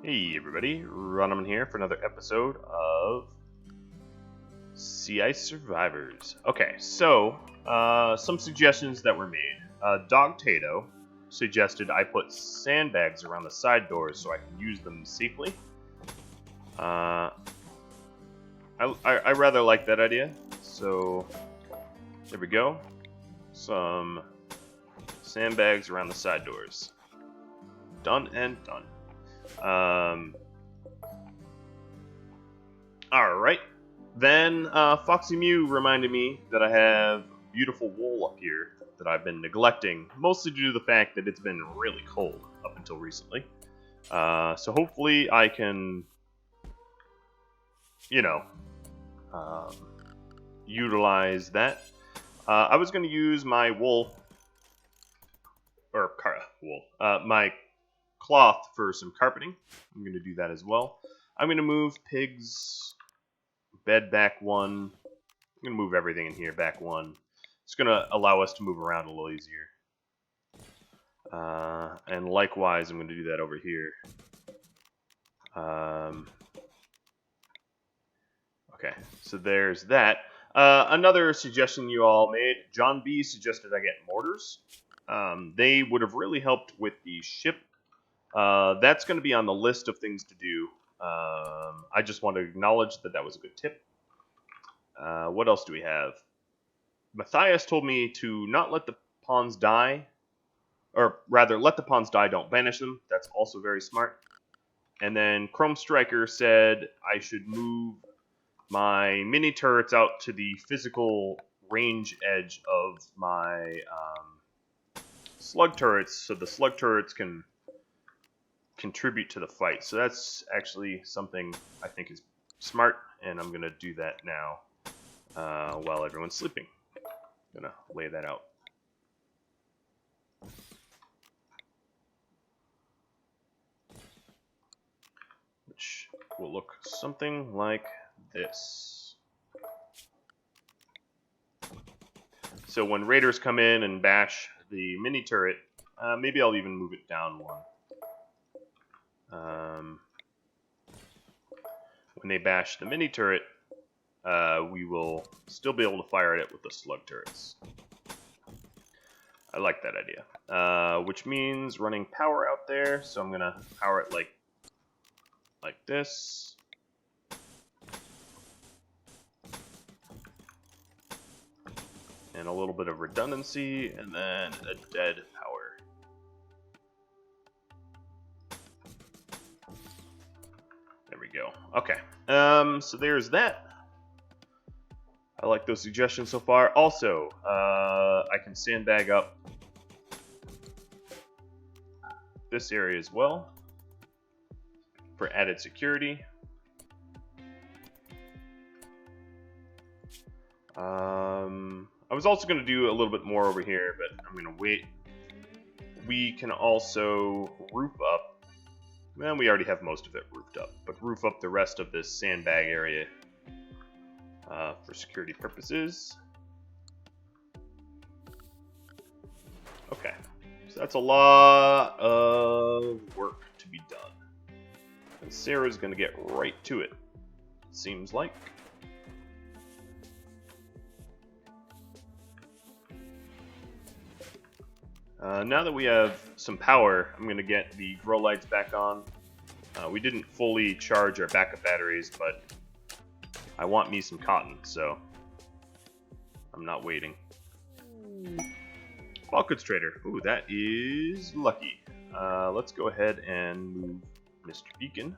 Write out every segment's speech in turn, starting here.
Hey everybody, Random here for another episode of Sea Ice Survivors. Okay, so some suggestions that were made. Dog Tato suggested I put sandbags around the side doors so I can use them safely. I rather like that idea, so there we go. Some sandbags around the side doors. Done and done. Alright. Then, Foxy Mew reminded me that I have beautiful wool up here that I've been neglecting, mostly due to the fact that it's been really cold up until recently. So hopefully I can, utilize that. I was going to use my wool, my cloth for some carpeting. I'm going to do that as well. I'm going to move Pig's bed back one. I'm going to move everything in here back one. It's going to allow us to move around a little easier. And likewise, I'm going to do that over here. Okay, so there's that. Another suggestion you all made, John B suggested I get mortars. They would have really helped with the ship. That's going to be on the list of things to do. I just want to acknowledge that that was a good tip. What else do we have? Matthias told me to not let the pawns die. Or rather, let the pawns die, don't banish them. That's also very smart. And then Chrome Striker said I should move my mini turrets out to the physical range edge of my slug turrets, so the slug turrets can contribute to the fight. So that's actually something I think is smart, and I'm going to do that now while everyone's sleeping. I'm going to lay that out. Which will look something like this. So when raiders come in and bash the mini turret, maybe I'll even move it down one. When they bash the mini turret, we will still be able to fire at it with the slug turrets. I like that idea. Which means running power out there, so I'm going to power it like this. And a little bit of redundancy, and then a dead power. There we go. Okay. So there's that. I like those suggestions so far. Also, I can sandbag up this area as well for added security. I was also going to do a little bit more over here, but I'm going to wait. We can also roof up. Well, we already have most of it roofed up, but roof up the rest of this sandbag area for security purposes. Okay, so that's a lot of work to be done. And Sarah's going to get right to it seems like. Now that we have some power, I'm going to get the grow lights back on. We didn't fully charge our backup batteries, but I want me some cotton, so I'm not waiting. Falcons Trader. Ooh, that is lucky. Let's go ahead and move Mr. Beacon.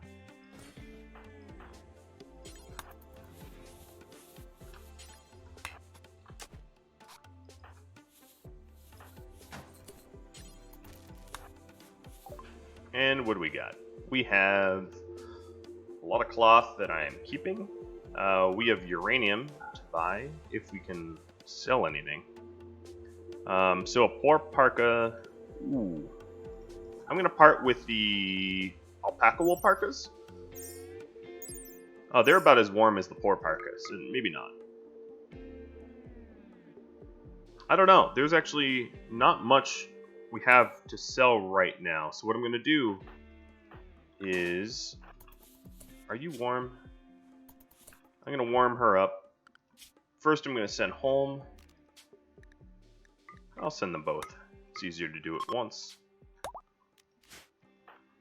And what do we got? We have a lot of cloth that I am keeping. We have uranium to buy if we can sell anything. So a poor parka. Ooh. I'm going to part with the alpaca wool parkas. Oh, they're about as warm as the poor parkas. Maybe not. I don't know. There's actually not much we have to sell right now. So what I'm going to do is... Are you warm? I'm going to warm her up. First, I'm going to send home. I'll send them both. It's easier to do it once.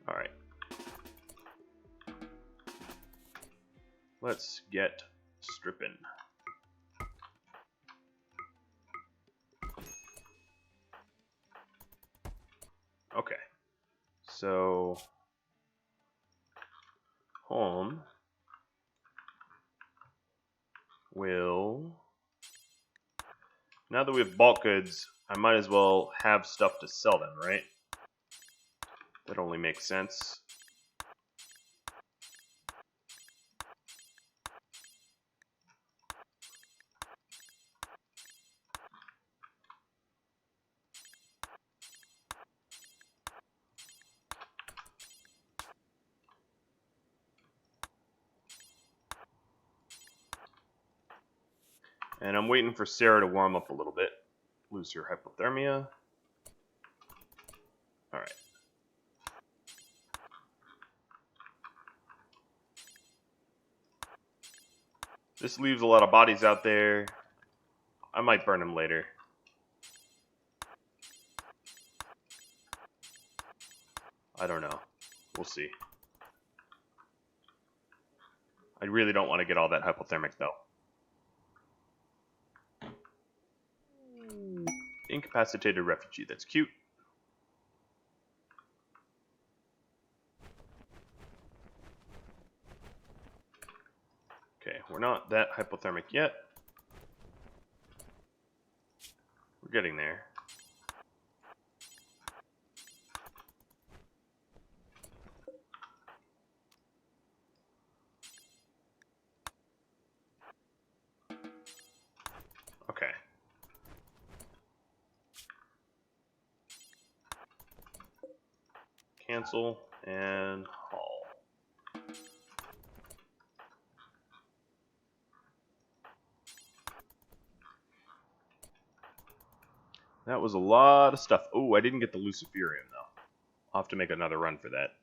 Alright. Let's get stripping. Okay. So... Home will... Now that we have bulk goods, I might as well have stuff to sell them, right? That only makes sense. And I'm waiting for Serra to warm up a little bit. Lose her hypothermia. Alright. This leaves a lot of bodies out there. I might burn them later. I don't know. We'll see. I really don't want to get all that hypothermic though. Incapacitated refugee. That's cute. Okay, we're not that hypothermic yet. We're getting there. Okay. Cancel and haul. That was a lot of stuff. Oh, I didn't get the Luciferium though. I'll have to make another run for that.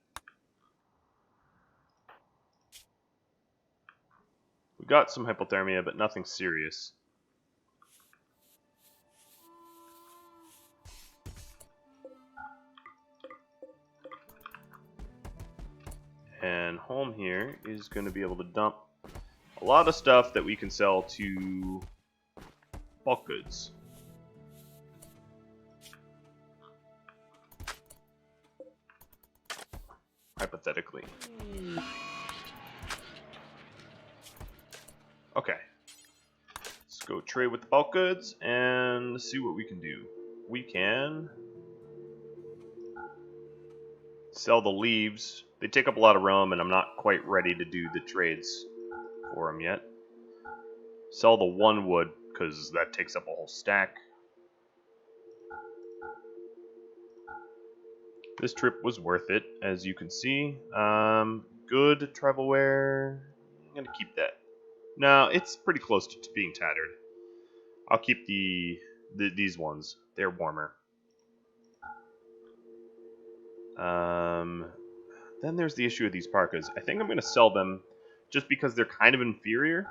We got some hypothermia, but nothing serious. And home here is going to be able to dump a lot of stuff that we can sell to bulk goods. Hypothetically. Okay. Let's go trade with the bulk goods and see what we can do. We can sell the leaves. They take up a lot of room, and I'm not quite ready to do the trades for them yet. Sell the one wood, because that takes up a whole stack. This trip was worth it, as you can see. Good travelware. I'm going to keep that. No, it's pretty close to being tattered. I'll keep these ones. They're warmer. Then there's the issue of these parkas. I think I'm going to sell them just because they're kind of inferior.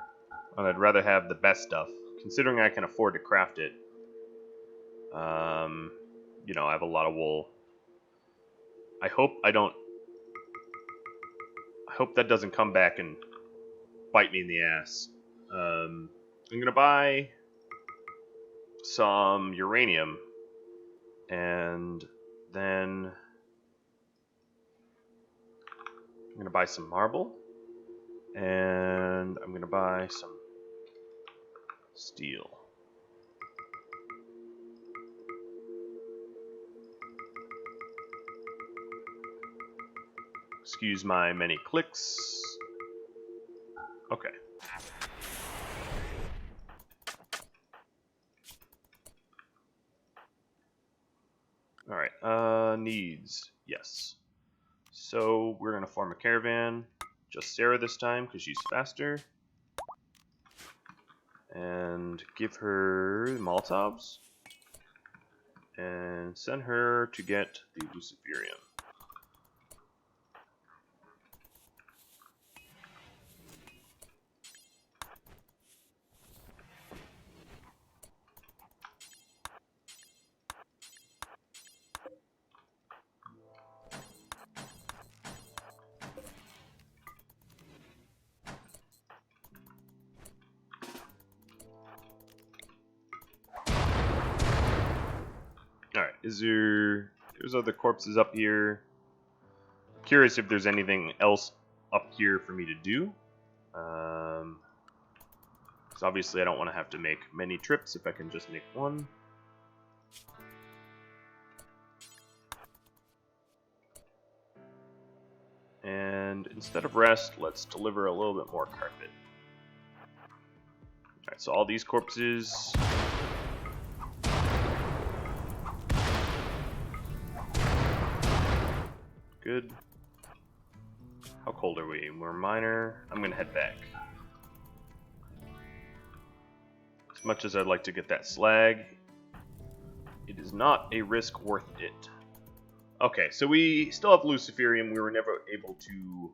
And I'd rather have the best stuff, considering I can afford to craft it. You know, I have a lot of wool. I hope that doesn't come back and bite me in the ass. I'm going to buy some uranium. And then I'm going to buy some marble. And I'm going to buy some steel. Excuse my many clicks. Okay. Alright, needs. Yes. So we're going to form a caravan. Just Serra this time, because she's faster. And give her Molotovs. And send her to get the Luciferium. There's other corpses up here. Curious if there's anything else up here for me to do. Because obviously I don't want to have to make many trips if I can just make one. And instead of rest, let's deliver a little bit more carpet. Alright, so all these corpses. Good. How cold are we? We're minor. I'm gonna head back. As much as I'd like to get that slag, it is not a risk worth it. Okay, so we still have Luciferium. We were never able to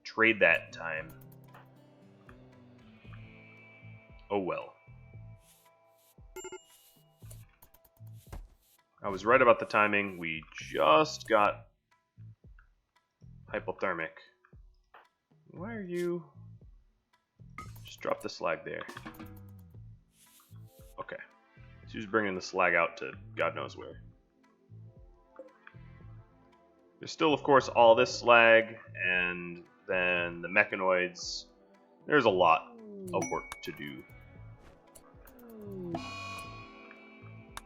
trade that in time. Oh well. I was right about the timing. We just got hypothermic. Why are you? Just drop the slag there. Okay. So he's bringing the slag out to God knows where. There's still, of course, all this slag, and then the mechanoids. There's a lot of work to do.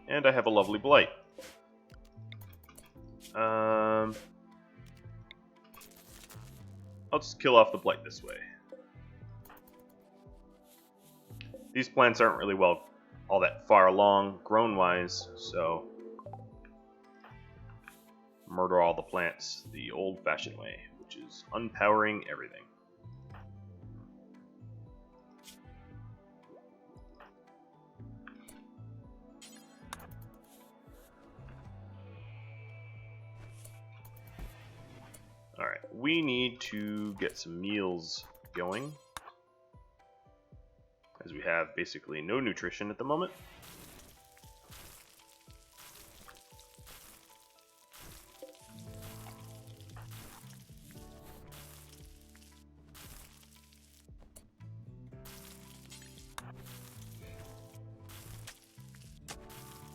And I have a lovely blight. I'll just kill off the blight this way. These plants aren't really all that far along, grown-wise, so murder all the plants the old-fashioned way, which is unpowering everything. Alright, we need to get some meals going, as we have basically no nutrition at the moment.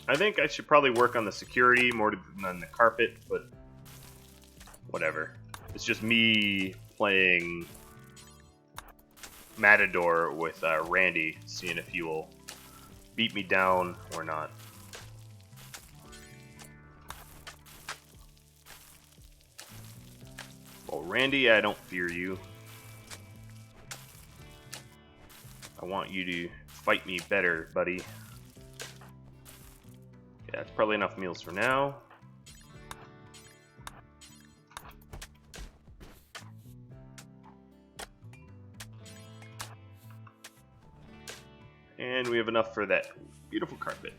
I think I should probably work on the security more than the carpet, but whatever. It's just me playing Matador with Randy, seeing if he will beat me down or not. Well, Randy, I don't fear you. I want you to fight me better, buddy. Yeah, it's probably enough meals for now. And we have enough for that beautiful carpet.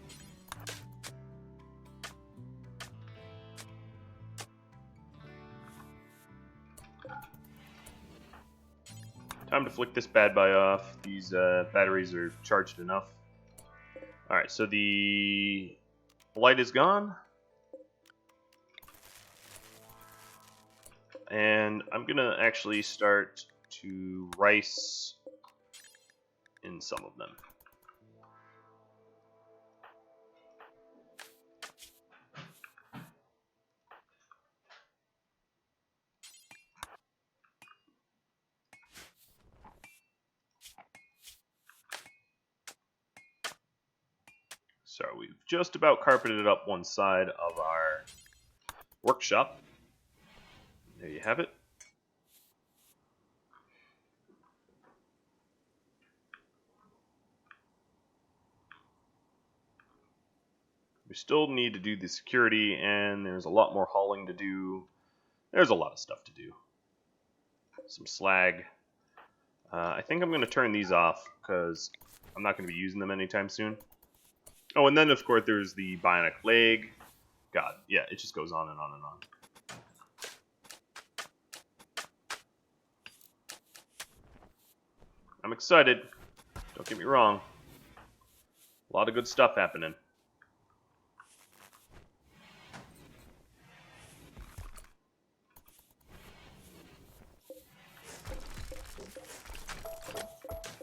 Time to flick this bad boy off. These batteries are charged enough. Alright, so the light is gone. And I'm gonna actually start to rice in some of them. So we've just about carpeted up one side of our workshop. There you have it. We still need to do the security, and there's a lot more hauling to do. There's a lot of stuff to do. Some slag. I think I'm going to turn these off, because I'm not going to be using them anytime soon. Oh, and then, of course, there's the bionic leg. God, yeah, it just goes on and on and on. I'm excited. Don't get me wrong. A lot of good stuff happening.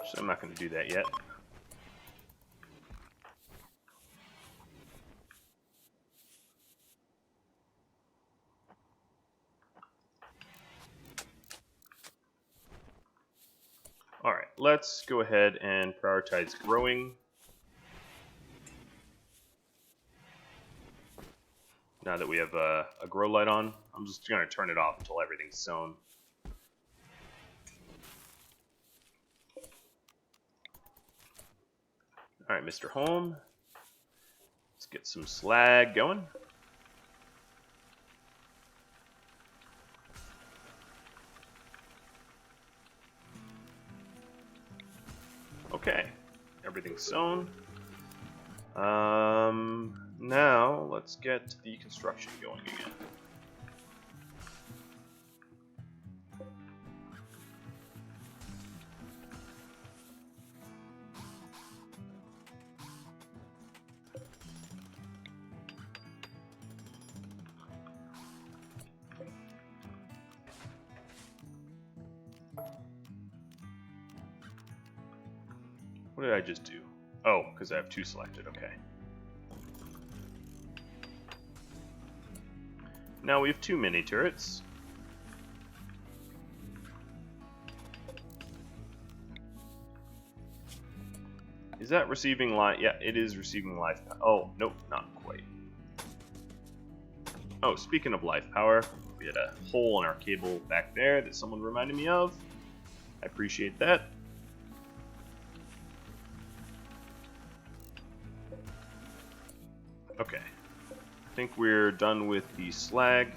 So I'm not going to do that yet. Alright, let's go ahead and prioritize growing. Now that we have a grow light on, I'm just going to turn it off until everything's sown. Alright, Mr. Home. Let's get some slag going. Okay, everything's sown. Now let's get the construction going again. What did I just do? Oh, because I have 2 selected, okay. Now we have 2 mini turrets. Is that receiving live? Yeah, it is receiving live. Oh, nope, not quite. Oh, speaking of live power, we had a hole in our cable back there that someone reminded me of. I appreciate that. Okay, I think we're done with the slag.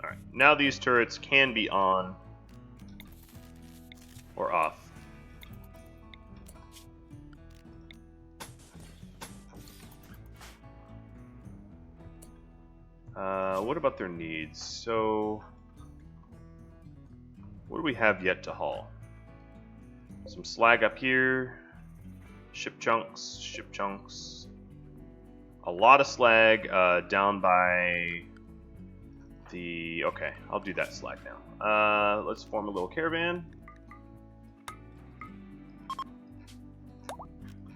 Alright, now these turrets can be on or off. What about their needs? So, what do we have yet to haul? Some slag up here, ship chunks, a lot of slag down by the... Okay, I'll do that slag now. Let's form a little caravan.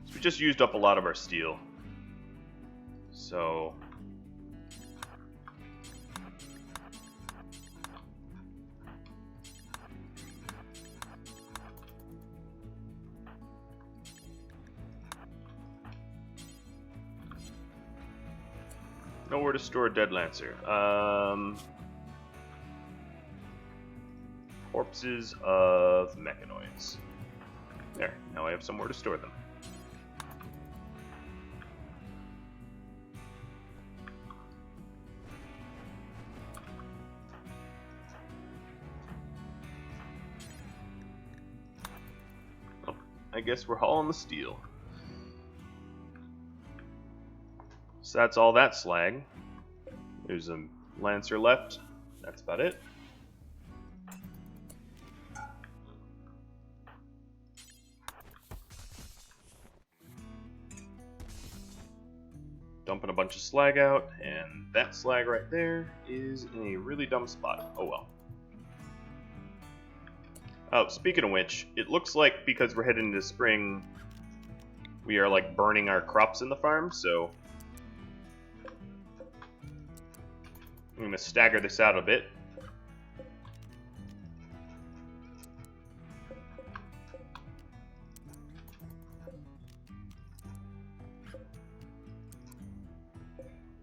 So we just used up a lot of our steel. So... nowhere to store a dead lancer. Corpses of mechanoids. There, now I have somewhere to store them. Oh, I guess we're hauling the steel. So that's all that slag. There's a lancer left. That's about it. Dumping a bunch of slag out, and that slag right there is in a really dumb spot. Oh well. Oh, speaking of which, it looks like because we're heading into spring, we are like burning our crops in the farm, so I'm going to stagger this out a bit.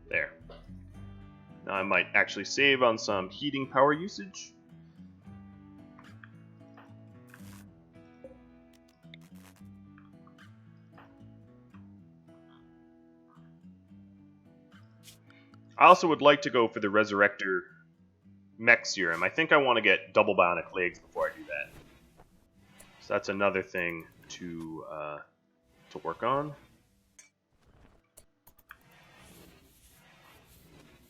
There. Now I might actually save on some heating power usage. I also would like to go for the Resurrector mech serum. I think I want to get double bionic legs before I do that. So that's another thing to work on.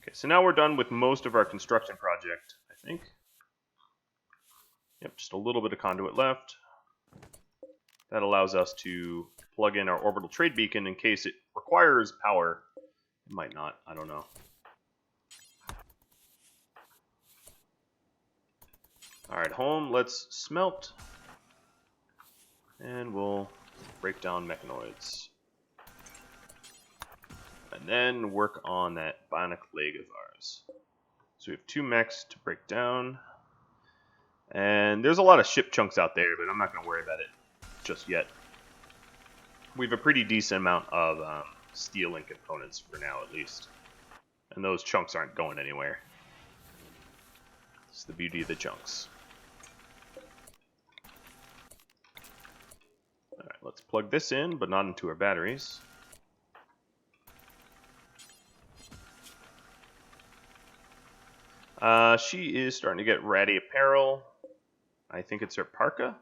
Okay, so now we're done with most of our construction project, I think. Yep, just a little bit of conduit left. That allows us to plug in our orbital trade beacon in case it requires power. It might not, I don't know. Alright, home, let's smelt. And we'll break down mechanoids. And then work on that bionic leg of ours. So we have 2 mechs to break down. And there's a lot of ship chunks out there, but I'm not going to worry about it just yet. We have a pretty decent amount of steel and components for now, at least. And those chunks aren't going anywhere. It's the beauty of the chunks. Alright, let's plug this in, but not into our batteries. She is starting to get ratty apparel. I think it's her parka.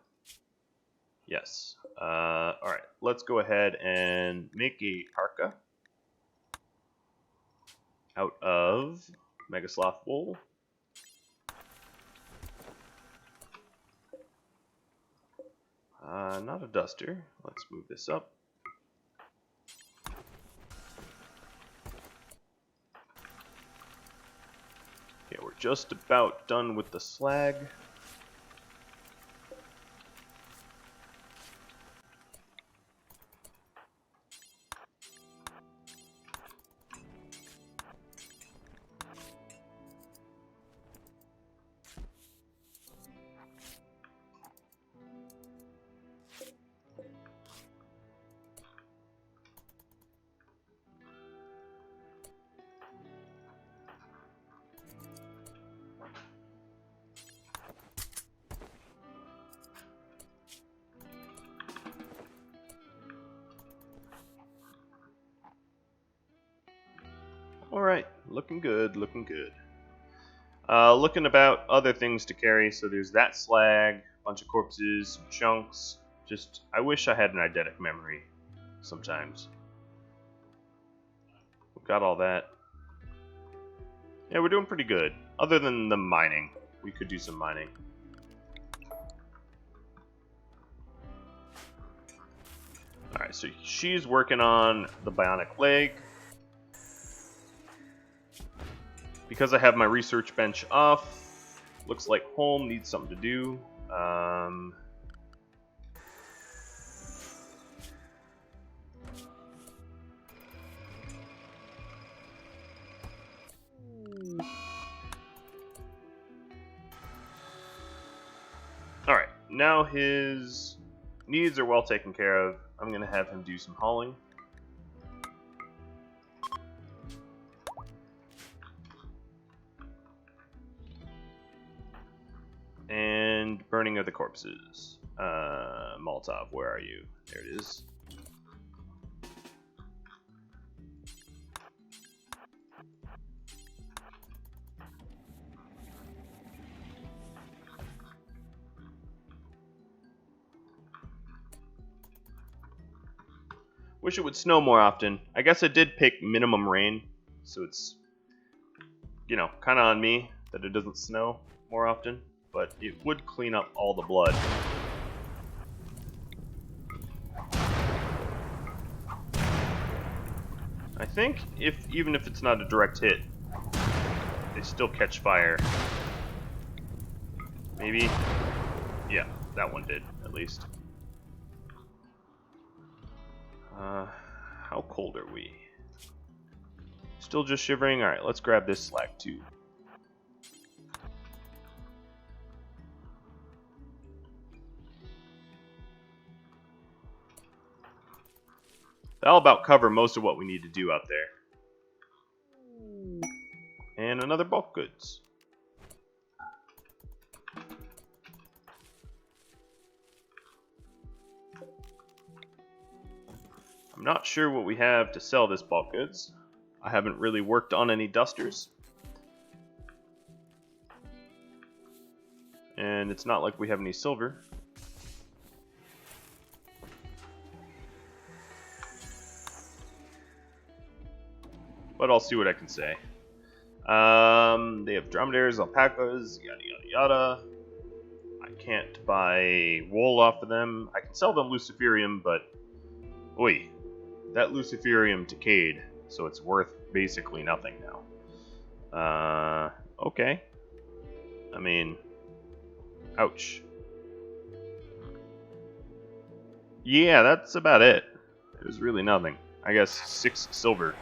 Yes. Alright, let's go ahead and make a parka out of Megasloth wool. Not a duster. Let's move this up. Okay, we're just about done with the slag. Alright, looking good, looking good. Looking about other things to carry, so there's that slag, a bunch of corpses, some chunks. Just, I wish I had an eidetic memory sometimes. We've got all that. Yeah, we're doing pretty good. Other than the mining. We could do some mining. Alright, so she's working on the bionic leg. Because I have my research bench off, looks like Holm needs something to do. Alright, now his needs are well taken care of. I'm going to have him do some hauling. And burning of the corpses. Molotov, where are you? There it is. Wish it would snow more often. I guess I did pick minimum rain, so it's, you know, kind of on me that it doesn't snow more often. But it would clean up all the blood. I think even if it's not a direct hit, they still catch fire. Maybe? Yeah, that one did, at least. How cold are we? Still just shivering? Alright, let's grab this slag too. That'll about cover most of what we need to do out there. And another bulk goods. I'm not sure what we have to sell this bulk goods. I haven't really worked on any dusters. And it's not like we have any silver. But I'll see what I can say. They have dromedaries, alpacas, yada yada yada. I can't buy wool off of them. I can sell them luciferium, but oi, that luciferium decayed, so it's worth basically nothing now. Okay. I mean, ouch. Yeah, that's about it. It was really nothing. I guess 6 silver.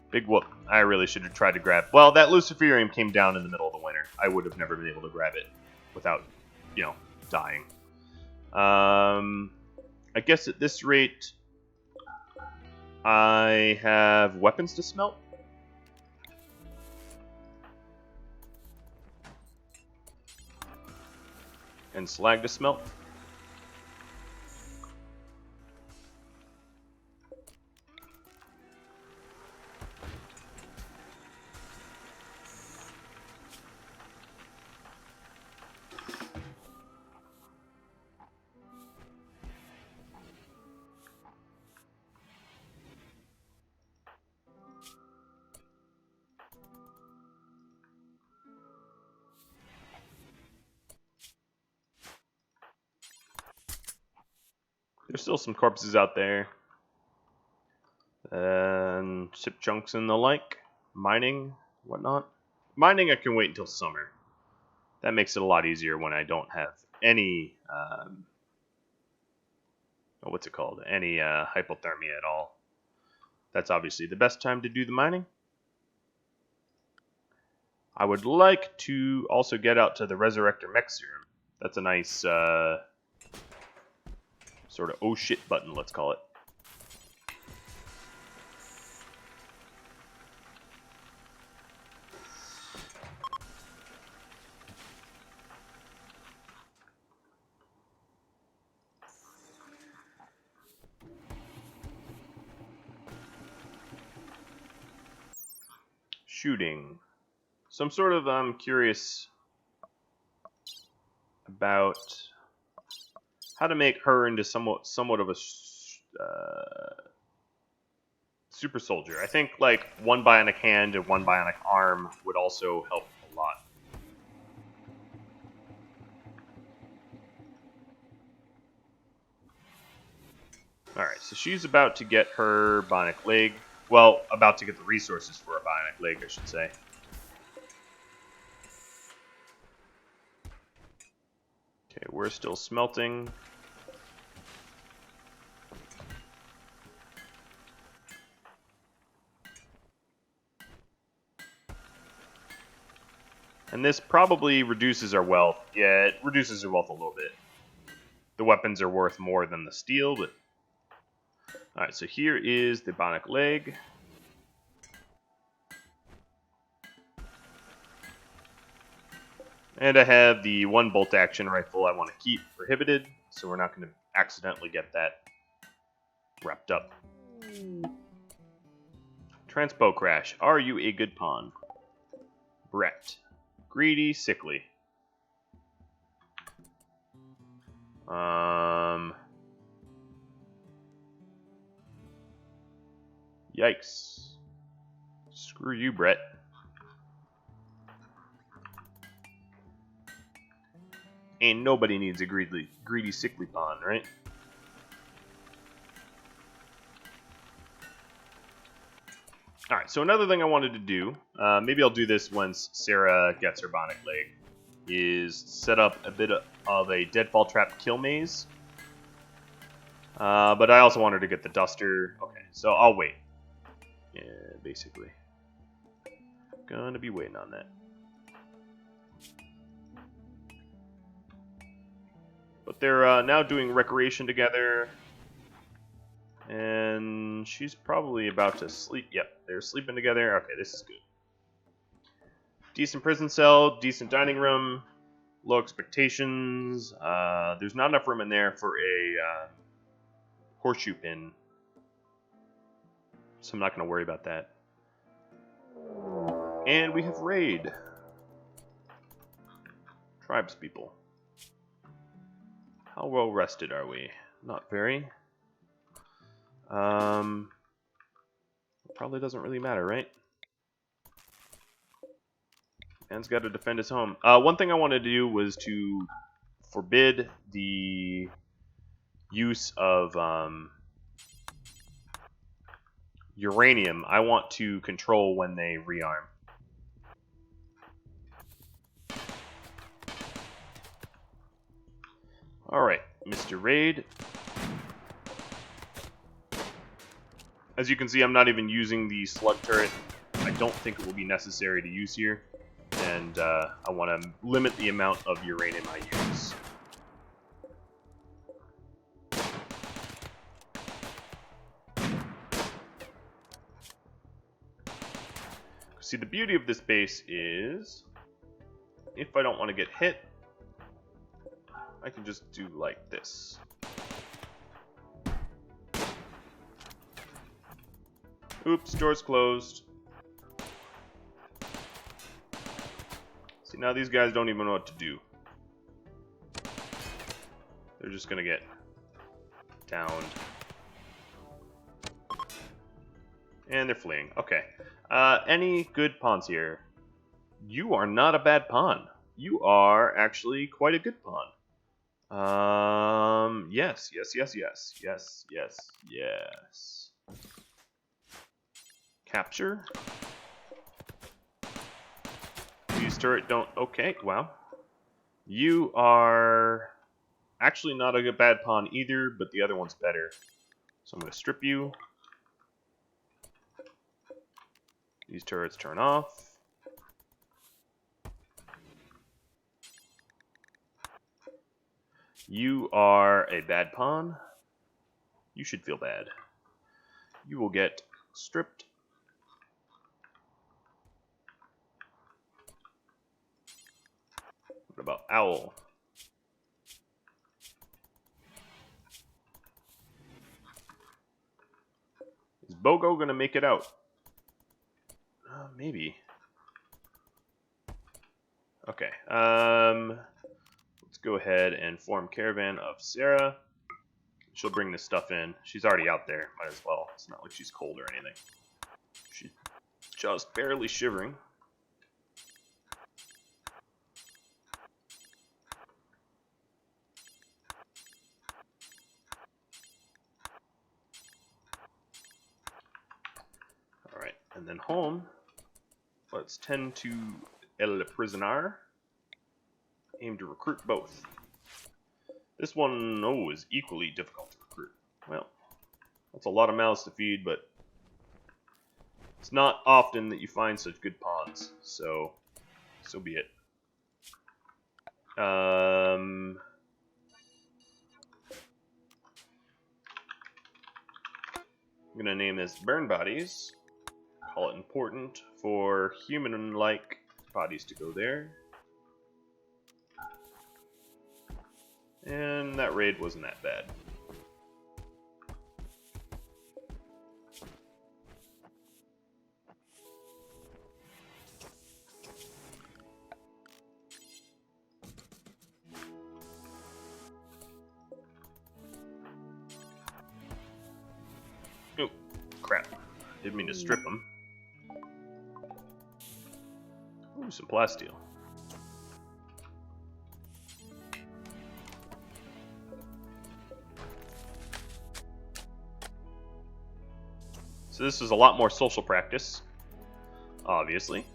Big whoop. I really should have tried to grab... Well, that Luciferium came down in the middle of the winter. I would have never been able to grab it without, you know, dying. I guess at this rate, I have weapons to smelt. And slag to smelt. There's still some corpses out there. And ship junks and the like. Mining, whatnot. Mining I can wait until summer. That makes it a lot easier when I don't have any, what's it called? Any hypothermia at all. That's obviously the best time to do the mining. I would like to also get out to the Resurrector Mech Serum. That's a nice sort of oh shit button, let's call it. Shooting. So I'm sort of curious about how to make her into somewhat of a super soldier. I think like one bionic hand and one bionic arm would also help a lot. Alright, so she's about to get her bionic leg. Well, about to get the resources for a bionic leg, I should say. Okay, we're still smelting. And this probably reduces our wealth. Yeah, it reduces our wealth a little bit. The weapons are worth more than the steel, but... Alright, so here is the bionic leg. And I have the one bolt action rifle I want to keep prohibited, so we're not going to accidentally get that wrapped up. Transpo crash. Are you a good pawn? Brett. Greedy, sickly. Yikes. Screw you, Brett. Ain't nobody needs a greedy, sickly pawn, right? Alright, so another thing I wanted to do, maybe I'll do this once Serra gets her bionic leg, is set up a bit of a deadfall trap kill maze. But I also wanted to get the duster. Okay, so I'll wait. Yeah, basically. Gonna be waiting on that. But they're now doing recreation together. And she's probably about to sleep. Yep, they're sleeping together. Okay, this is good. Decent prison cell, decent dining room, low expectations. There's not enough room in there for a horseshoe pin. So I'm not going to worry about that. And we have raid. Tribes people. How well rested are we? Not very. Probably doesn't really matter, right? Man's got to defend his home. One thing I wanted to do was to forbid the use of uranium. I want to control when they rearm. Alright, Mr. Raid. As you can see, I'm not even using the slug turret. I don't think it will be necessary to use here. And I want to limit the amount of uranium I use. See, the beauty of this base is, if I don't want to get hit, I can just do like this. Oops, door's closed. See, now these guys don't even know what to do. They're just gonna get downed. And they're fleeing. Okay. Any good pawns here? You are not a bad pawn. You are actually quite a good pawn. Yes. Capture. These turret don't... Okay, wow. You are actually not a bad pawn either, but the other one's better. So I'm going to strip you. These turrets turn off. You are a bad pawn. You should feel bad. You will get stripped. What about Owl? Is Bogo gonna make it out? Maybe. Okay. Let's go ahead and form caravan of Serra. She'll bring this stuff in. She's already out there. Might as well. It's not like she's cold or anything. She's just barely shivering. Alright, and then home. Let's tend to El Prisoner. Aim to recruit both. This one, is equally difficult to recruit. Well, that's a lot of mouths to feed, but it's not often that you find such good pawns, so be it. I'm gonna name this Burn Bodies. Call it important for human-like bodies to go there. And that raid wasn't that bad. Oh, crap. Didn't mean to strip them. Ooh, some plasteel. So this is a lot more social practice, obviously.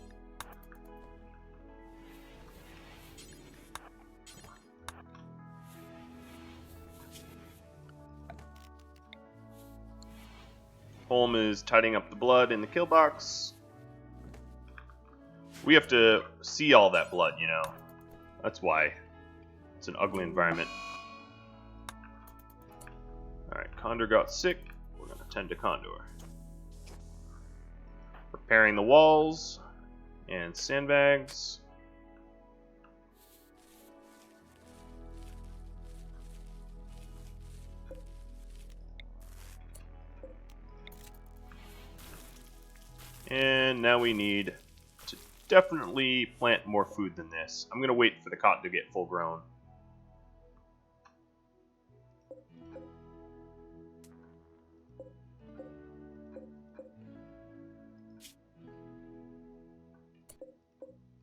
Holm is tidying up the blood in the kill box. We have to see all that blood, you know. That's why it's an ugly environment. Alright, Condor got sick. We're going to tend to Condor. Repairing the walls and sandbags. And now we need to definitely plant more food than this. I'm going to wait for the cotton to get full grown.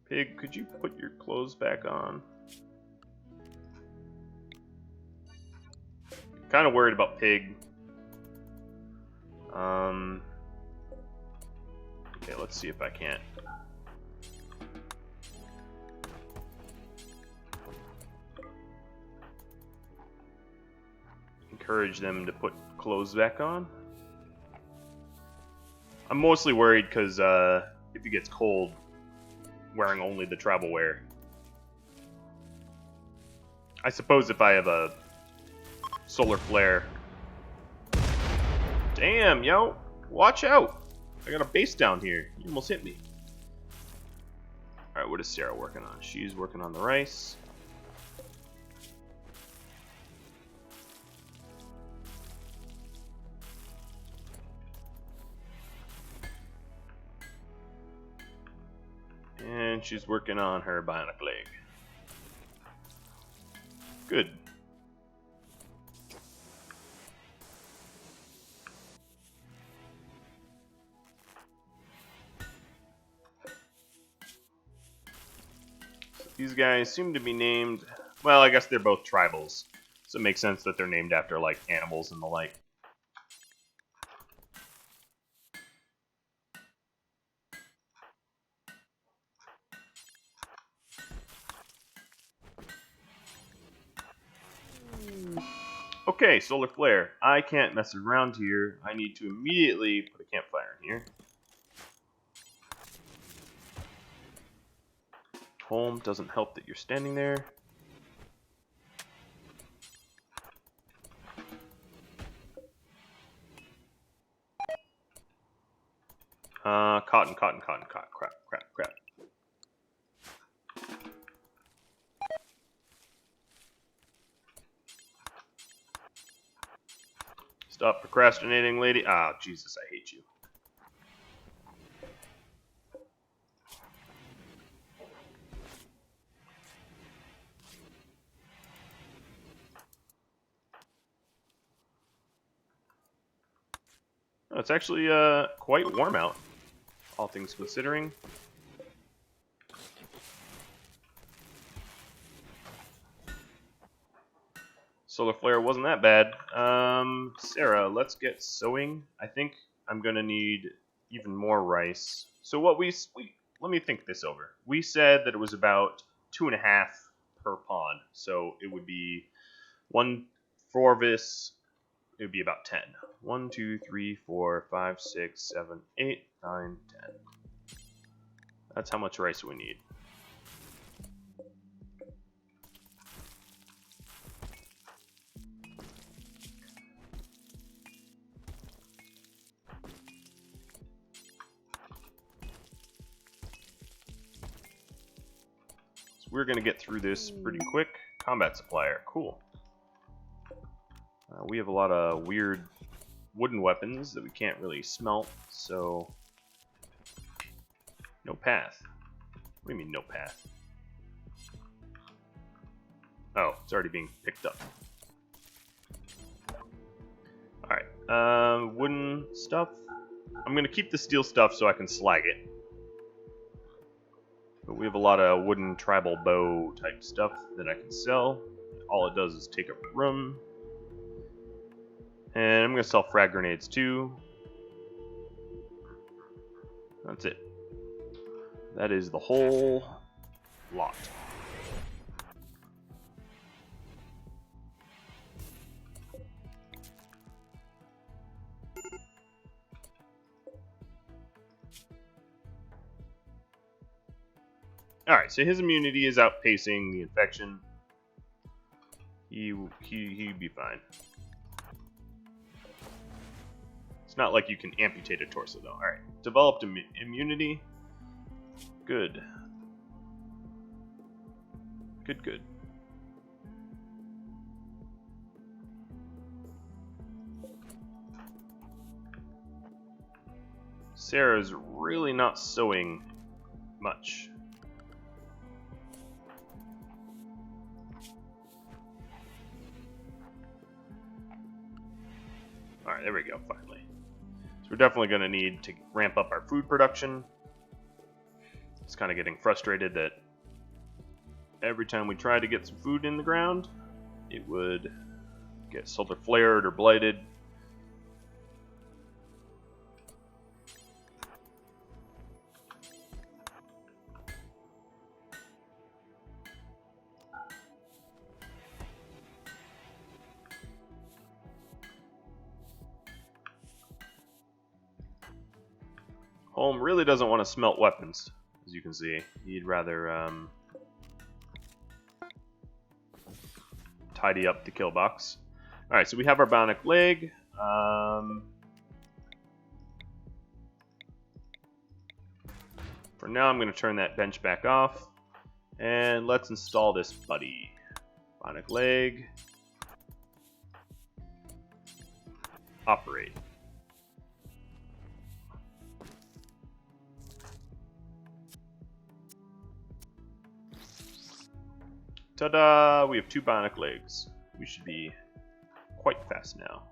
Pig, could you put your clothes back on? Kind of worried about Pig. Okay, let's see if I can't. Encourage them to put clothes back on. I'm mostly worried because if it gets cold, wearing only the travel wear. I suppose if I have a solar flare. Damn, yo! Watch out! I got a base down here. You almost hit me. Alright, what is Serra working on? She's working on the rice. And she's working on her bionic leg. Good. These guys seem to be named... Well, I guess they're both tribals. So it makes sense that they're named after, like, animals and the like. Okay, solar flare. I can't mess around here. I need to immediately put a campfire in here. Home doesn't help that you're standing there. Cotton. Crap. Stop procrastinating, lady. Ah, Jesus, I hate you. Oh, it's actually quite warm out, all things considering. Solar flare wasn't that bad. Serra, let's get sewing. I think I'm gonna need even more rice. So what we let me think this over. We said that it was about 2.5 per pond, so it would be one for this. It would be about 10. 1, 2, 3, 4, 5, 6, 7, 8, 9, 10. That's how much rice we need. We're going to get through this pretty quick. Combat supplier, cool. We have a lot of weird wooden weapons that we can't really smelt, so... No path. What do you mean, no path? Oh, it's already being picked up. Alright, wooden stuff. I'm going to keep the steel stuff so I can slag it. But we have a lot of wooden tribal bow type stuff that I can sell. All it does is take up room. And I'm going to sell frag grenades too. That's it. That is the whole lot. Alright, so his immunity is outpacing the infection. He'd be fine. It's not like you can amputate a torso, though. Alright, developed immunity. Good. Good. Serra's really not sewing much. Alright, there we go, finally. So we're definitely going to need to ramp up our food production. It's kind of getting frustrated that every time we try to get some food in the ground, it would get solar flared or blighted. Holm really doesn't want to smelt weapons, as you can see. He'd rather tidy up the kill box. Alright, so we have our bionic leg. For now, I'm going to turn that bench back off. And let's install this buddy. Bionic leg. Operate. Ta-da! We have 2 bionic legs. We should be quite fast now.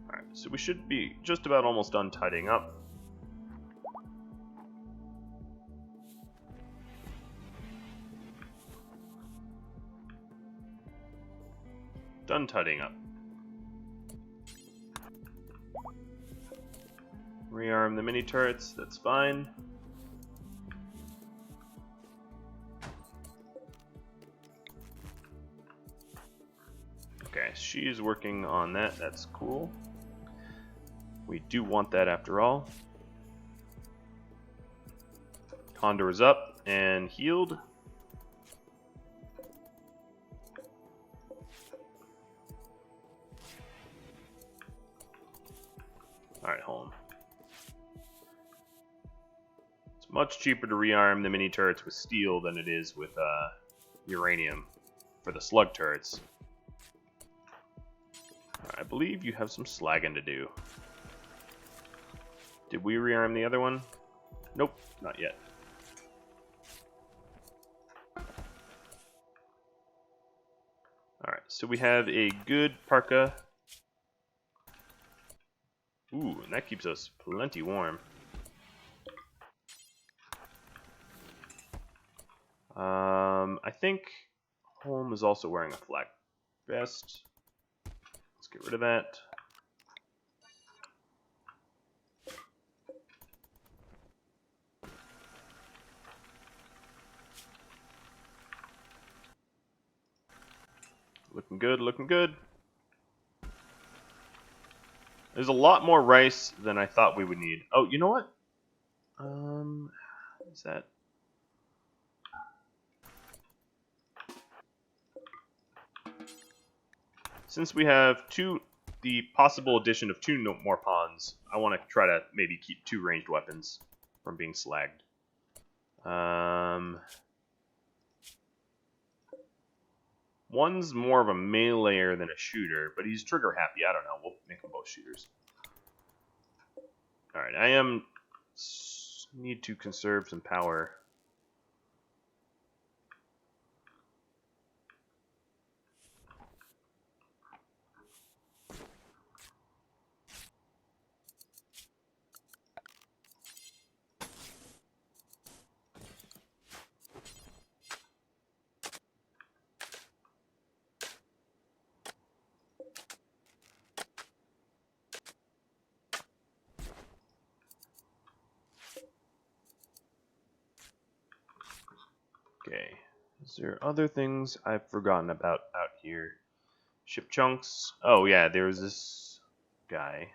Alright, so we should be just about almost done tidying up. Done tidying up. Rearm the mini turrets, that's fine. Okay, she's working on that, that's cool. We do want that after all. Condor is up and healed. Alright, Holm. It's much cheaper to rearm the mini turrets with steel than it is with uranium for the slug turrets. I believe you have some slagging to do. Did we rearm the other one? Nope, not yet. Alright, so we have a good parka. Ooh, and that keeps us plenty warm. I think Holm is also wearing a flak vest. Let's get rid of that. Looking good, looking good. There's a lot more rice than I thought we would need. Oh, you know what? What is that? Since we have the possible addition of 2 more pawns, I want to try to maybe keep 2 ranged weapons from being slagged. One's more of a meleeer than a shooter, but he's trigger happy. I don't know. We'll make them both shooters. Alright, I need to conserve some power. Okay, is there other things I've forgotten about out here? Ship chunks. Oh yeah, there was this guy.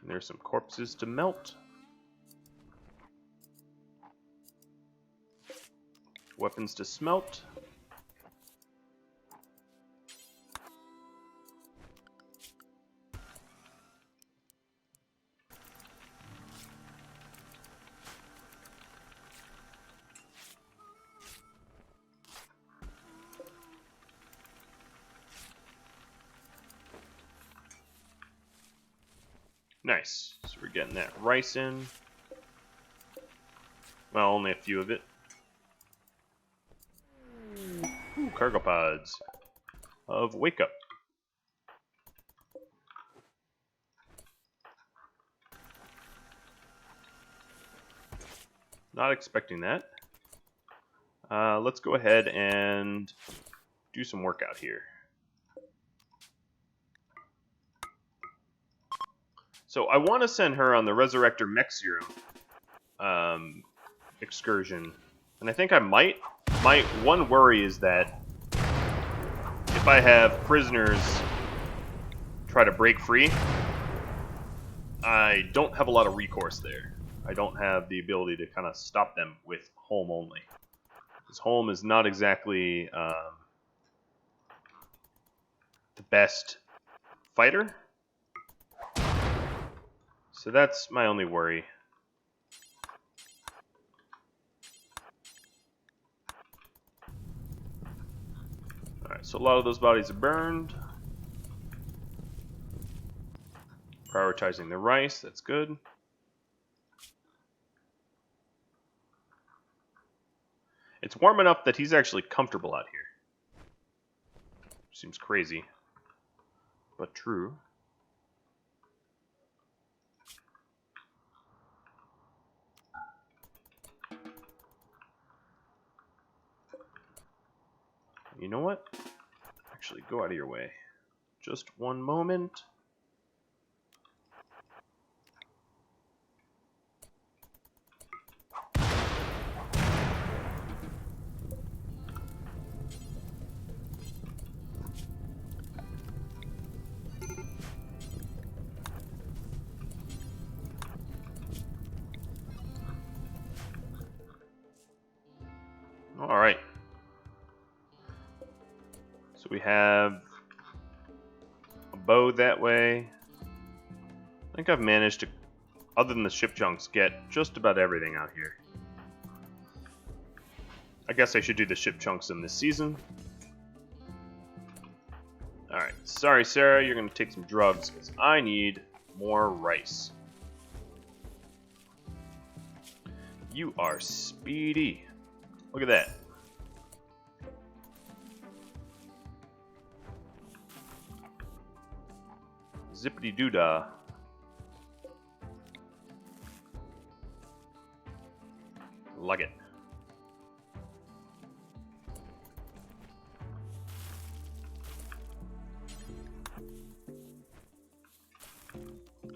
And there's some corpses to melt. Weapons to smelt. Nice. So we're getting that rice in. Well, only a few of it. Ooh, cargo pods of Wake Up. Not expecting that. Let's go ahead and do some work out here. So I want to send her on the Resurrector Mech Serum excursion, and I think I might. My one worry is that if I have prisoners try to break free, I don't have a lot of recourse there. I don't have the ability to kind of stop them with home only. Because home is not exactly the best fighter. So that's my only worry. Alright, so a lot of those bodies are burned. Prioritizing the rice, that's good. It's warm enough that he's actually comfortable out here. Seems crazy, but true. You know what? Actually, go out of your way. Just one moment. Alright. So we have a bow that way. I think I've managed to, other than the ship chunks, get just about everything out here. I guess I should do the ship chunks in this season. Alright, sorry Sarah, you're going to take some drugs because I need more rice. You are speedy. Look at that. Zippity doo-dah. Like it.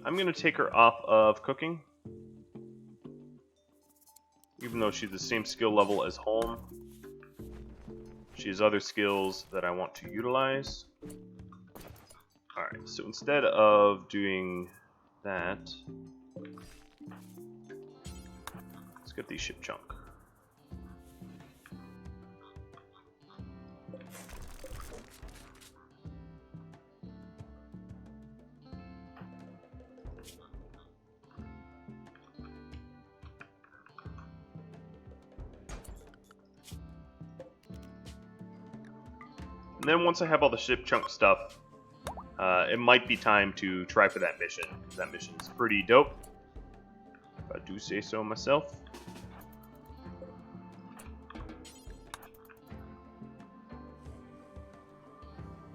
I'm going to take her off of cooking. Even though she's the same skill level as Home. She has other skills that I want to utilize. Alright, so instead of doing that, let's get the ship chunk. And then once I have all the ship chunk stuff, it might be time to try for that mission. That mission is pretty dope, if I do say so myself.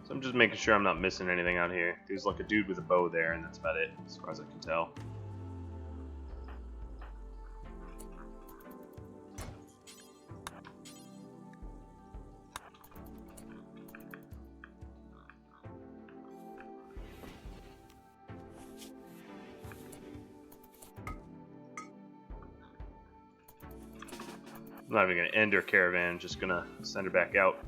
So I'm just making sure I'm not missing anything out here. There's like a dude with a bow there, and that's about it, as far as I can tell. I'm not even going to end her caravan, just going to send her back out.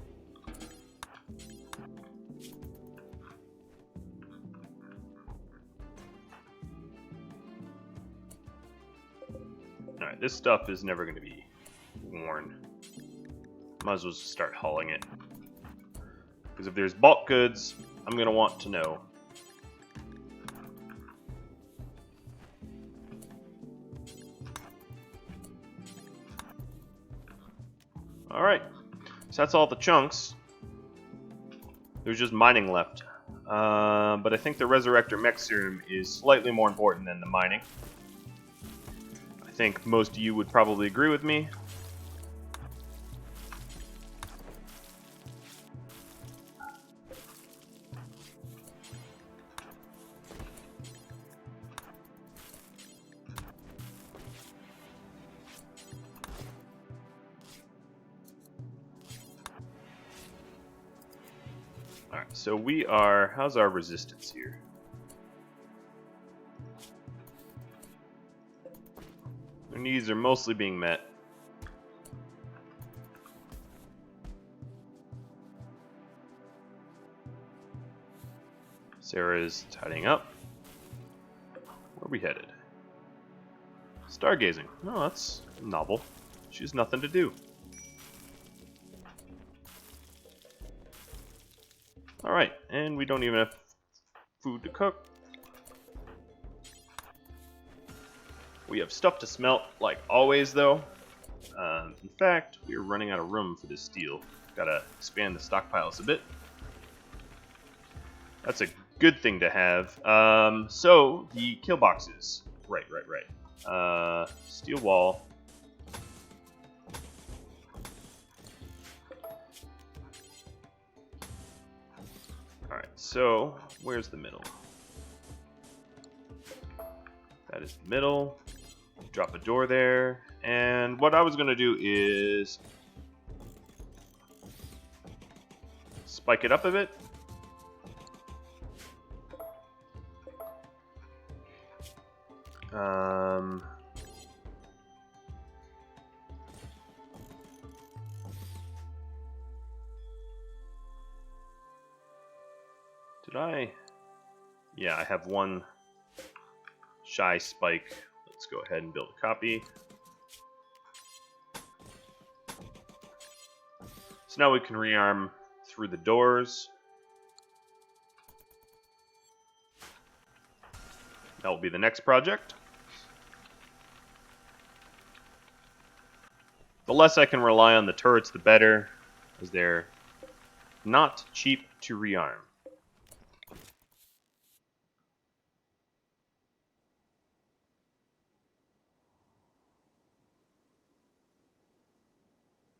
Alright, this stuff is never going to be worn. Might as well just start hauling it. Because if there's bulk goods, I'm going to want to know. Alright, so that's all the chunks. There's just mining left. But I think the Resurrector Mech Serum is slightly more important than the mining. I think most of you would probably agree with me. Alright, so we are... How's our resistance here? Their needs are mostly being met. Serra is tidying up. Where are we headed? Stargazing. Oh, that's novel. She has nothing to do. Alright, and we don't even have food to cook. We have stuff to smelt, like always, though. In fact, we are running out of room for this steel. Gotta expand the stockpiles a bit. That's a good thing to have. So, the kill boxes. Right. Steel wall. Alright, so, where's the middle? That is the middle. Drop a door there. And what I was going to do is spike it up a bit. Did I? Yeah, I have one shy spike. Let's go ahead and build a copy. So now we can rearm through the doors. That will be the next project. The less I can rely on the turrets, the better, as they're not cheap to rearm.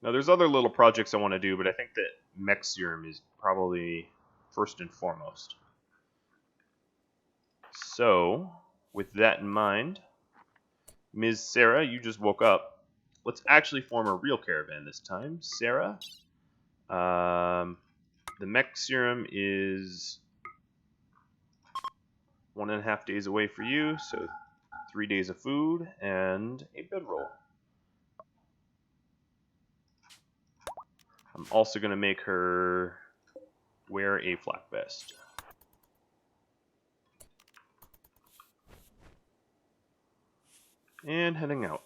Now, there's other little projects I want to do, but I think that mech serum is probably first and foremost. So, with that in mind, Ms. Serra, you just woke up. Let's actually form a real caravan this time. Serra, the mech serum is 1.5 days away for you, so 3 days of food and a bedroll. I'm also going to make her wear a flak vest. And heading out.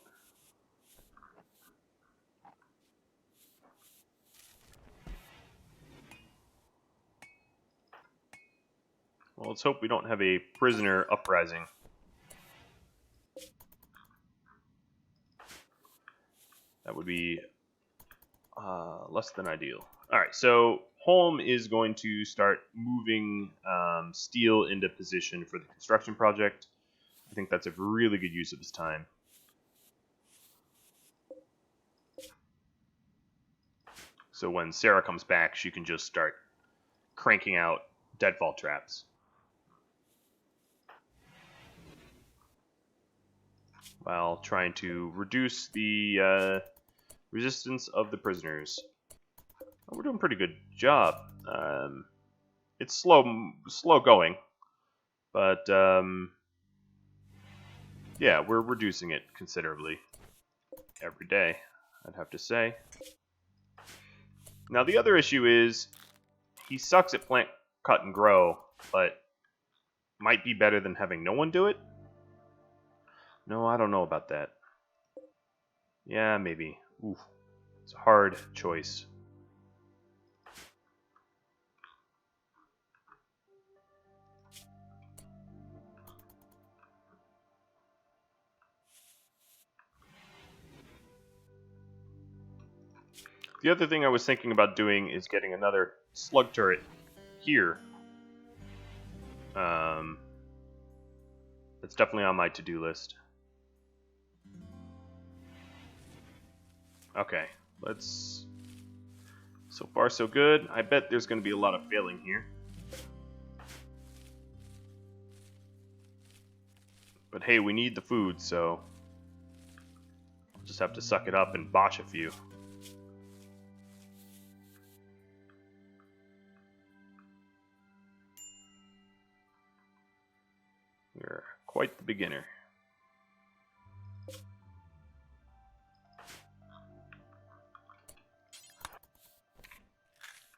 Well, let's hope we don't have a prisoner uprising. That would be less than ideal. Alright, so Holm is going to start moving steel into position for the construction project. I think that's a really good use of his time. So when Serra comes back, she can just start cranking out deadfall traps. While trying to reduce the resistance of the prisoners. We're doing a pretty good job. It's slow going, but yeah, we're reducing it considerably every day, I'd have to say. Now the other issue is he sucks at plant cut and grow, but might be better than having no one do it. No, I don't know about that. Yeah, maybe. Oof. It's a hard choice. The other thing I was thinking about doing is getting another slug turret here. That's definitely on my to-do list. Okay, let's... So far, so good. I bet there's going to be a lot of failing here. But hey, we need the food, so... I'll just have to suck it up and botch a few. Quite the beginner.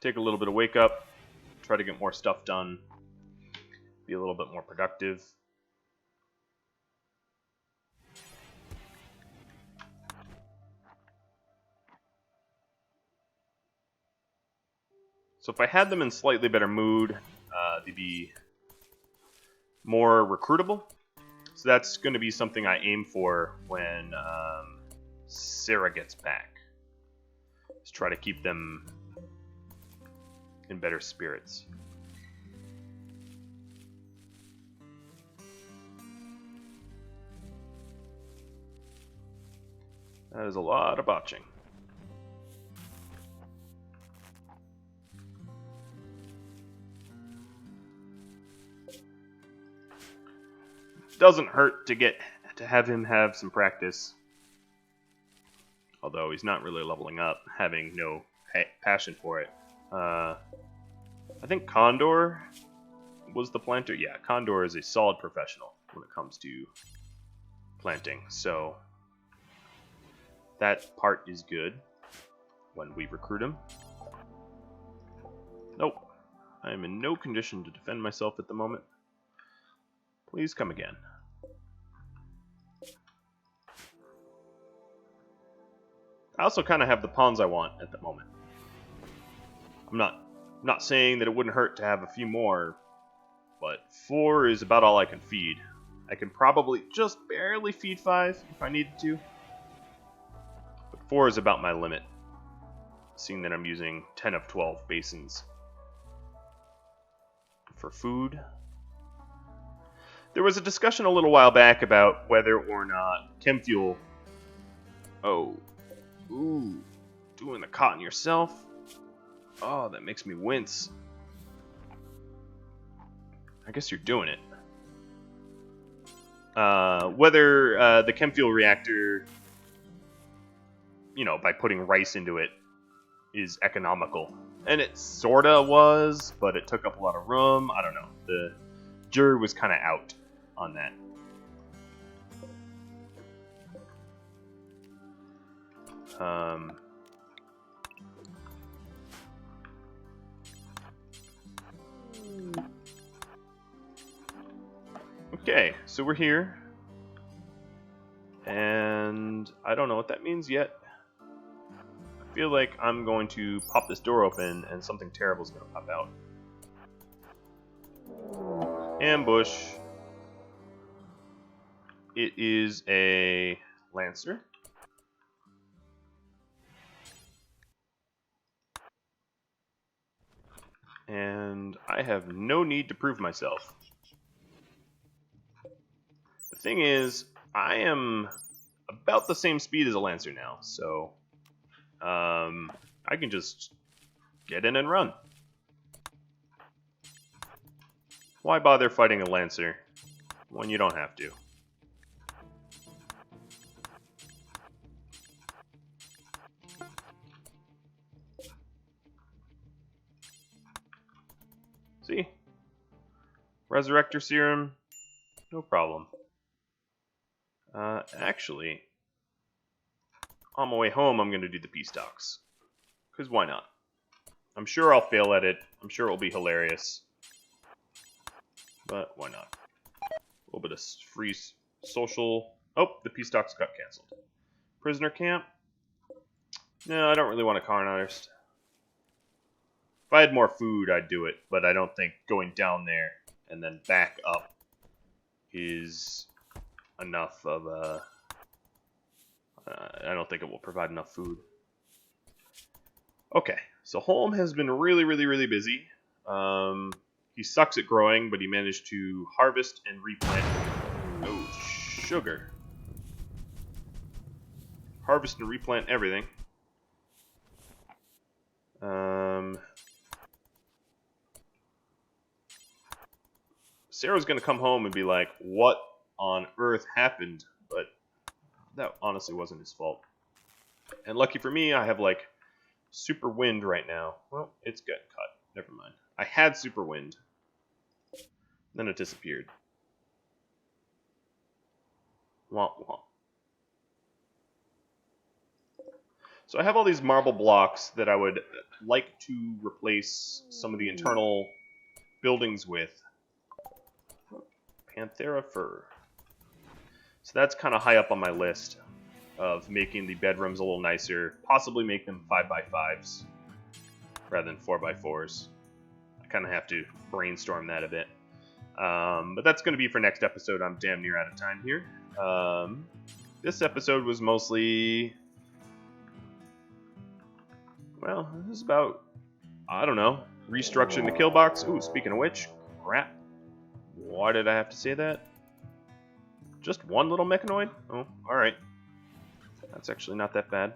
Take a little bit of wake up, try to get more stuff done, be a little bit more productive. So if I had them in slightly better mood, they'd be more recruitable. So that's going to be something I aim for when Serra gets back. Just try to keep them in better spirits. That is a lot of botching. Doesn't hurt to have him have some practice. Although he's not really leveling up, having no passion for it. I think Condor was the planter. Yeah, Condor is a solid professional when it comes to planting. So that part is good when we recruit him. Nope. I am in no condition to defend myself at the moment. Please come again. I also kind of have the pawns I want at the moment. I'm not saying that it wouldn't hurt to have a few more, but 4 is about all I can feed. I can probably just barely feed 5 if I needed to, but 4 is about my limit, seeing that I'm using 10 of 12 basins for food. There was a discussion a little while back about whether or not chem fuel... Oh. Ooh. Doing the cotton yourself? Oh, that makes me wince. I guess you're doing it. Whether the chem fuel reactor, by putting rice into it, is economical. And it sorta was, but it took up a lot of room. I don't know. The jury was kind of out on that. Okay, so we're here. And I don't know what that means yet. I feel like I'm going to pop this door open and something terrible is going to pop out. Ambush. It is a Lancer. And I have no need to prove myself. The thing is, I am about the same speed as a Lancer now, so I can just get in and run. Why bother fighting a Lancer when you don't have to? See? Resurrector Serum, no problem. Actually, on my way home, I'm going to do the Peace Talks. Because why not? I'm sure I'll fail at it. I'm sure it'll be hilarious. But why not? A little bit of free social... Oh, the Peace Talks got cancelled. Prisoner Camp? No, I don't really want a colonized. If I had more food, I'd do it. But I don't think going down there and then back up is enough of a... I don't think it will provide enough food. Okay, so Holm has been really, really, really busy. He sucks at growing, but he managed to harvest and replant. Oh, sugar. Harvest and replant everything. Sarah's going to come home and be like, what on earth happened? But that honestly wasn't his fault. And lucky for me, I have like super wind right now. Well, it's getting cut. Never mind. I had super wind. Then it disappeared. Wah, wah. So I have all these marble blocks that I would like to replace some of the internal buildings with. Panthera fur. So that's kind of high up on my list of making the bedrooms a little nicer. Possibly make them 5x5s rather than 4x4s. I kind of have to brainstorm that a bit. But that's going to be for next episode. I'm damn near out of time here. This episode was mostly... Well, this is about, I don't know, restructuring the kill box. Ooh, speaking of which, crap. Why did I have to say that? Just one little mechanoid? Oh, alright. That's actually not that bad.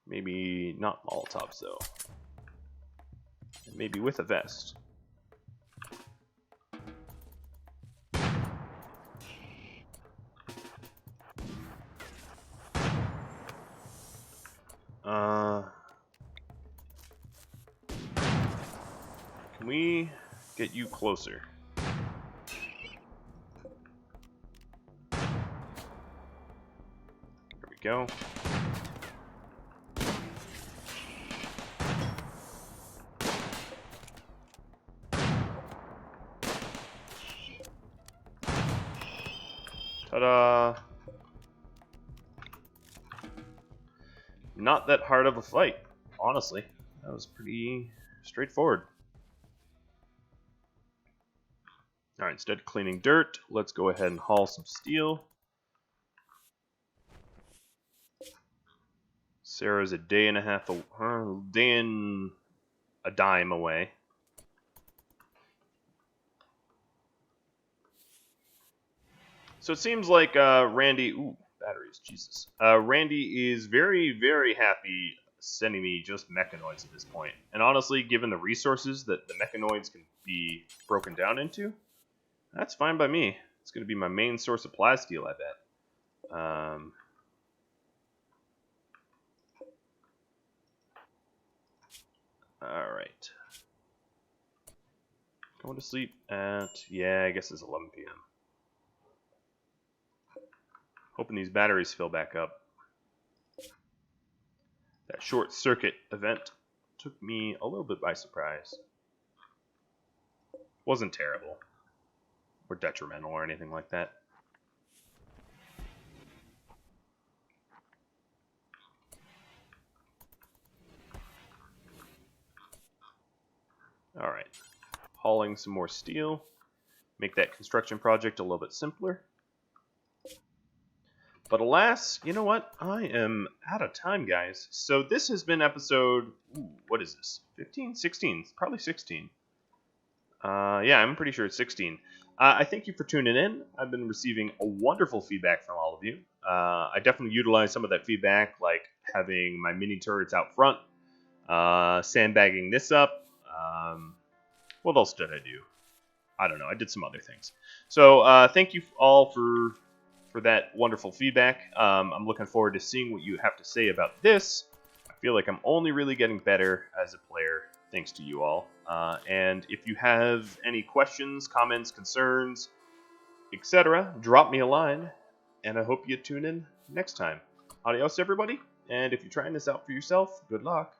Maybe not Molotovs, though. Maybe with a vest. Can we get you closer? There we go. Ta-da! Not that hard of a fight, honestly. That was pretty straightforward. Alright, instead of cleaning dirt, let's go ahead and haul some steel. Sarah's a day and a dime away. So it seems like Randy... Ooh, batteries, Jesus. Randy is very, very happy sending me just mechanoids at this point. And honestly, given the resources that the mechanoids can be broken down into, that's fine by me. It's going to be my main source of plasteel, I bet. Alright. Going to sleep at... Yeah, I guess it's 11 p.m. Hoping these batteries fill back up. That short circuit event took me a little bit by surprise. Wasn't terrible. Or detrimental or anything like that. Alright. Hauling some more steel. Make that construction project a little bit simpler. But alas, you know what? I am out of time, guys. So this has been episode... Ooh, what is this? 15? 16? Probably 16. Yeah, I'm pretty sure it's 16. I thank you for tuning in. I've been receiving a wonderful feedback from all of you. I definitely utilized some of that feedback, like having my mini turrets out front, sandbagging this up. What else did I do? I don't know. I did some other things. So thank you all for that wonderful feedback. I'm looking forward to seeing what you have to say about this. I feel like I'm only really getting better as a player, thanks to you all. And if you have any questions, comments, concerns, etc., drop me a line, and I hope you tune in next time. Adios, everybody, and if you're trying this out for yourself, good luck.